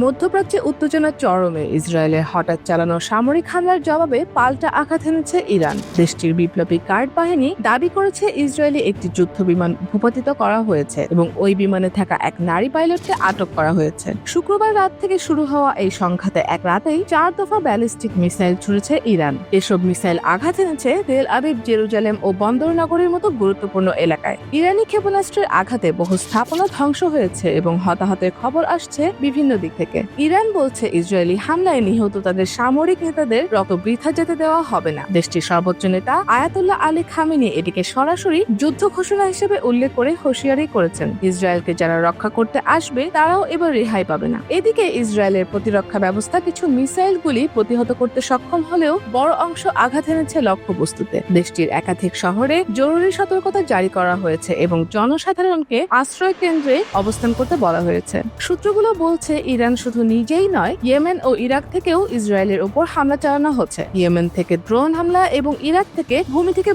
মধ্যপ্রাচ্যে উত্তেজনা চরমে। ইসরায়েলের হঠাৎ চালানো সামরিক হামলার জবাবে পাল্টা আঘাত এনেছে ইরান। দেশটির বিপ্লবী গার্ড বাহিনী দাবি করেছে ইসরায়েলি একটি যুদ্ধ বিমান ভূপাতিত করা হয়েছে এবং ওই বিমানে থাকা এক নারী পাইলটকে আটক করা হয়েছে। শুক্রবার রাত থেকে শুরু হওয়া এই সংঘাতে এক রাতেই 4 দফা ব্যালিস্টিক মিসাইল ছুড়েছে ইরান। এসব মিসাইল আঘাত এনেছে তেল আবিব, জেরুজালেম ও বন্দর নগরীর মতো গুরুত্বপূর্ণ এলাকায়। ইরানি ক্ষেপণাস্ত্রের আঘাতে বহু স্থাপনা ধ্বংস হয়েছে এবং হতাহতের খবর আসছে বিভিন্ন দিক থেকে। ইরান বলছে ইসরায়েলি হামলায় নিহত তাদের সামরিক নেতাদের রক্ত বৃথা যেতে দেওয়া হবে না। দেশটির সর্বোচ্চ নেতা আয়াতুল্লাহ আলী খামেনি এটিকে সরাসরি যুদ্ধ ঘোষণা হিসেবে উল্লেখ করে হুঁশিয়ারি করেছেন, ইসরায়েলকে যারা রক্ষা করতে আসবে তারাও এবার রেহাই পাবে না। এদিকে ইসরায়েলের প্রতিরক্ষা ব্যবস্থা কিছু মিসাইলগুলি প্রতিহত করতে সক্ষম হলেও বড় অংশ আঘাত এনেছে লক্ষ্যবস্তুতে। দেশটির একাধিক শহরে জরুরি সতর্কতা জারি করা হয়েছে এবং জনসাধারণকে আশ্রয় কেন্দ্রে অবস্থান করতে বলা হয়েছে। সূত্রগুলো বলছে ইরান শুধু নিজেই নয়, ইয়েমেন ও ইরাক থেকেও ইসরায়েলের উপর হামলা চালানো হচ্ছে। ইয়েমেন থেকে ড্রোন হামলা এবং ইরাক থেকে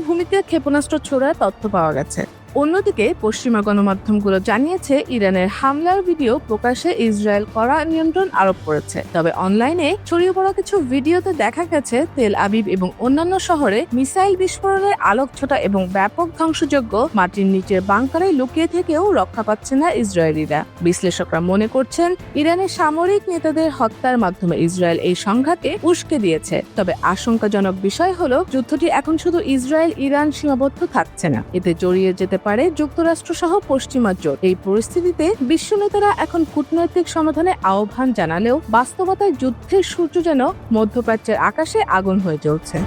ভূমিতে ক্ষেপণাস্ত্র ছোড়ার তথ্য পাওয়া গেছে। অন্যদিকে পশ্চিমা গণমাধ্যমগুলো জানিয়েছে ইরানের হামলার ভিডিও প্রকাশে ইসরায়েল কড়া নিয়ন্ত্রণ আরোপ করেছে। তবে অনলাইনে ছড়িয়ে পড়া কিছু ভিডিওতে দেখা গেছে তেল আবিব এবং অন্যান্য শহরে মিসাইল বিস্ফোরণের আলোকছটা এবং ব্যাপক ধ্বংসযজ্ঞ। মাটির নিচের বাংকারে লুকিয়ে থেকেও রক্ষা পাচ্ছে না ইসরায়েলিরা। বিশ্লেষকরা মনে করছেন ইরানের সামরিক নেতাদের হত্যার মাধ্যমে ইসরায়েল এই সংঘাতে উস্কে দিয়েছে। তবে আশঙ্কাজনক বিষয় হলো যুদ্ধটি এখন শুধু ইসরায়েল ইরান সীমাবদ্ধ থাকছে না, এতে জড়িয়ে যেতে পারে যুক্তরাষ্ট্র সহ পশ্চিমা জোট। এই পরিস্থিতিতে বিশ্ব নেতারা এখন কূটনৈতিক সমাধানে আহ্বান জানালেও বাস্তবতায় যুদ্ধের সূর্য যেন মধ্যপ্রাচ্যের আকাশে আগুন হয়ে জ্বলছে।